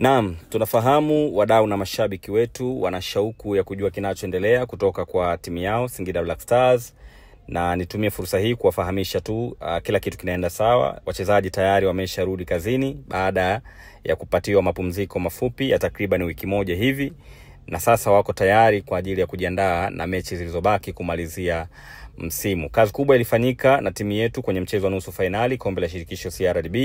Naam, tunafahamu wadau na mashabiki wetu wana shauku ya kujua kinachoendelea kutoka kwa timu yao Singida Black Stars, na nitumie fursa hii kuwafahamisha tu kila kitu kinaenda sawa. Wachezaji tayari wamesharudi kazini baada ya kupatiwa mapumziko mafupi ya takriban wiki moja hivi, na sasa wako tayari kwa ajili ya kujiandaa na mechi zilizobaki kumalizia msimu. Kazi kubwa ilifanyika na timu yetu kwenye mchezo wa nusu finali kombe la shirikisho CRDB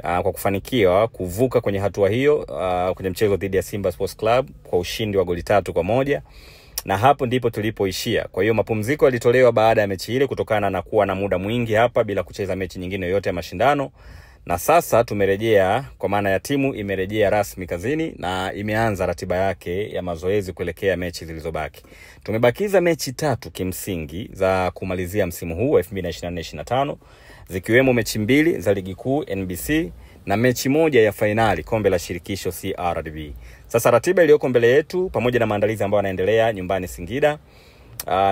kwa kufanikiwa kuvuka kwenye hatua hiyo kwenye mchezo dhidi ya Simba Sports Club kwa ushindi wa goli 3-1, na hapo ndipo tulipoishia. Kwa hiyo mapumziko yalitolewa baada ya mechi ile kutokana na kuwa na muda mwingi hapa bila kucheza mechi nyingine yoyote ya mashindano, na sasa tumerejea, kwa maana ya timu imerejea rasmi kazini na imeanza ratiba yake ya mazoezi kuelekea mechi zilizobaki. Tumebakiza mechi 3 kimsingi za kumalizia msimu huu 2024-2025, zikiwemo mechi 2 za ligi kuu NBC na mechi 1 ya finali kombe la shirikisho CRDB. Sasa ratiba iliyoko mbele yetu pamoja na maandalizi ambayo yanaendelea nyumbani Singida,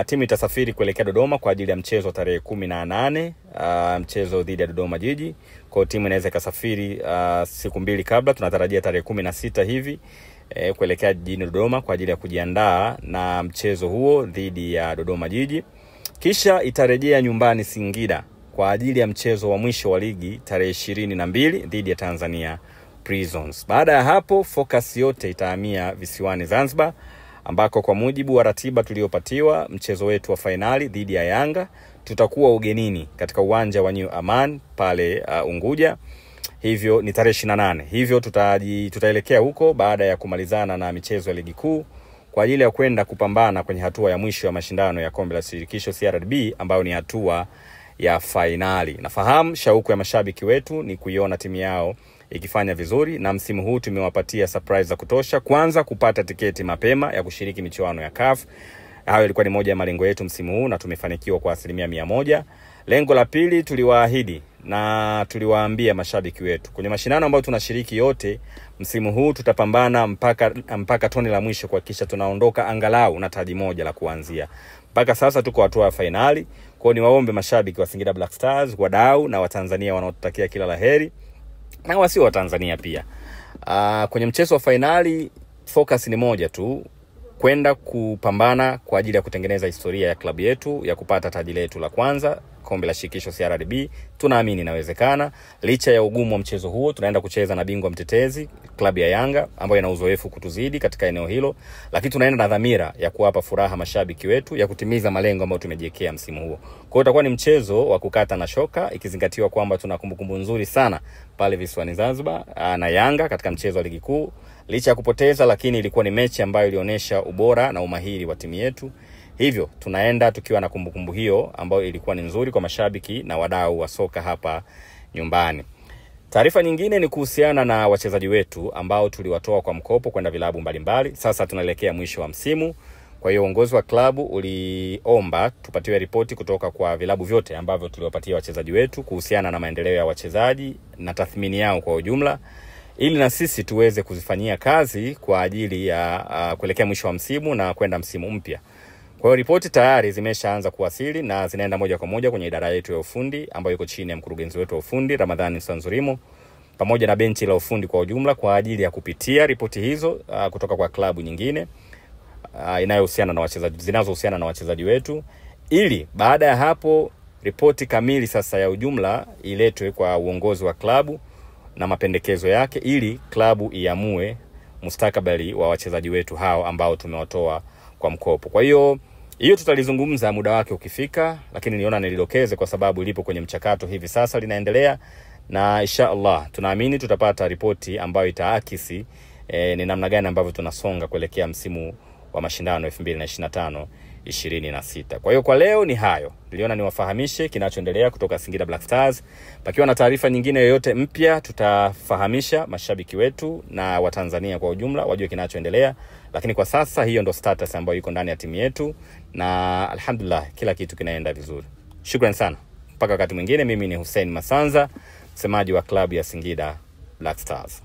timu itasafiri kuelekea Dodoma kwa ajili ya mchezo tarehe 18, mchezo dhidi ya Dodoma Jiji. Kwa timu inaweza ikasafiri siku 2 kabla, tunatarajia tarehe 16 hivi kuelekea jijini Dodoma kwa ajili ya kujiandaa na mchezo huo dhidi ya Dodoma Jiji. Kisha itarejea nyumbani Singida kwa ajili ya mchezo wa mwisho wa ligi tarehe 22 dhidi ya Tanzania Prisons. Baada ya hapo focus yote itahamia visiwani Zanzibar, ambako kwa mujibu wa ratiba tuliyopatiwa mchezo wetu wa finali dhidi ya Yanga tutakuwa ugenini katika uwanja wa New Aman pale Unguja. Hivyo ni tarehe 28. Hivyo tutaelekea huko baada ya kumalizana na michezo ya ligi kuu kwa ajili ya kwenda kupambana kwenye hatua ya mwisho ya mashindano ya kombe la shirikisho CRDB ambayo ni hatua ya finali. Nafahamu shauku ya mashabiki wetu ni kuiona timu yao ikifanya vizuri, na msimu huu tumewapatia surprise za kutosha. Kwanza, kupata tiketi mapema ya kushiriki michuano ya CAF. Hayo ilikuwa ni moja ya malengo yetu msimu huu na tumefanikiwa kwa 100%. Lengo la pili, tuliwaahidi na tuliwaambia mashabiki wetu kwenye mashindano ambayo tunashiriki yote msimu huu tutapambana mpaka tone la mwisho kuhakikisha tunaondoka angalau na taji moja la kuanzia. Mpaka sasa tuko hatua ya finali. Kwa ni waombe mashabiki wa Singida Black Stars, wadau na Watanzania wanaotutakia kila laheri, na wasio wa Tanzania pia. Kwenye mchezo wa finali focus ni moja tu, kwenda kupambana kwa ajili ya kutengeneza historia ya klabu yetu ya kupata taji letu la kwanza kombe la shirikisho CRDB. Tunaamini inawezekana. Licha ya ugumu wa mchezo huo, tunaenda kucheza na bingwa mtetezi klabu ya Yanga ambayo ina uzoefu kutuzidi katika eneo hilo, lakini tunaenda na dhamira ya kuwapa furaha mashabiki wetu ya kutimiza malengo ambayo tumejiwekea msimu huo. Kwa hiyo utakuwa ni mchezo wa kukata na shoka, ikizingatiwa kwamba tuna kumbukumbu nzuri sana pale visiwani Zanzibar na Yanga katika mchezo wa ligi kuu. Licha ya kupoteza, lakini ilikuwa ni mechi ambayo ilionyesha ubora na umahiri wa timu yetu. Hivyo tunaenda tukiwa na kumbukumbu hiyo ambayo ilikuwa ni nzuri kwa mashabiki na wadau wa soka hapa nyumbani. Taarifa nyingine ni kuhusiana na wachezaji wetu ambao tuliwatoa kwa mkopo kwenda vilabu mbalimbali. Sasa tunaelekea mwisho wa msimu. Kwa hiyo uongozi wa klabu uliomba tupatiwe ripoti kutoka kwa vilabu vyote ambavyo tuliwapatia wachezaji wetu kuhusiana na maendeleo ya wachezaji na tathmini yao kwa ujumla, ili na sisi tuweze kuzifanyia kazi kwa ajili ya kuelekea mwisho wa msimu na kwenda msimu mpya. Kwa hiyo ripoti tayari zimeshaanza kuwasili na zinaenda moja kwa moja kwenye idara yetu ya ufundi ambayo iko chini ya mkurugenzi wetu wa ufundi Ramadhani Sanzurimo, pamoja na benchi la ufundi kwa ujumla, kwa ajili ya kupitia ripoti hizo kutoka kwa klabu nyingine inayohusiana na wachezaji, zinazohusiana na wachezaji wetu, ili baada ya hapo ripoti kamili sasa ya ujumla iletwe kwa uongozi wa klabu na mapendekezo yake, ili klabu iamue mustakabali wa wachezaji wetu hao ambao tumewatoa kwa mkopo. Kwa hiyo tutalizungumza muda wake ukifika, lakini niona nilidokeze kwa sababu lipo kwenye mchakato hivi sasa linaendelea, na inshallah tunaamini tutapata ripoti ambayo itaakisi ni namna gani ambavyo tunasonga kuelekea msimu wa mashindano 2025-26. Kwa hiyo kwa leo ni hayo. Niliona niwafahamishe kinachoendelea kutoka Singida Black Stars. Pakiwa na taarifa nyingine yoyote mpya tutafahamisha mashabiki wetu na Watanzania kwa ujumla wajue kinachoendelea, lakini kwa sasa hiyo ndo status ambayo iko ndani ya timu yetu, na alhamdulillah kila kitu kinaenda vizuri. Shukrani sana. Mpaka wakati mwingine, mimi ni Hussein Masanza, msemaji wa klabu ya Singida Black Stars.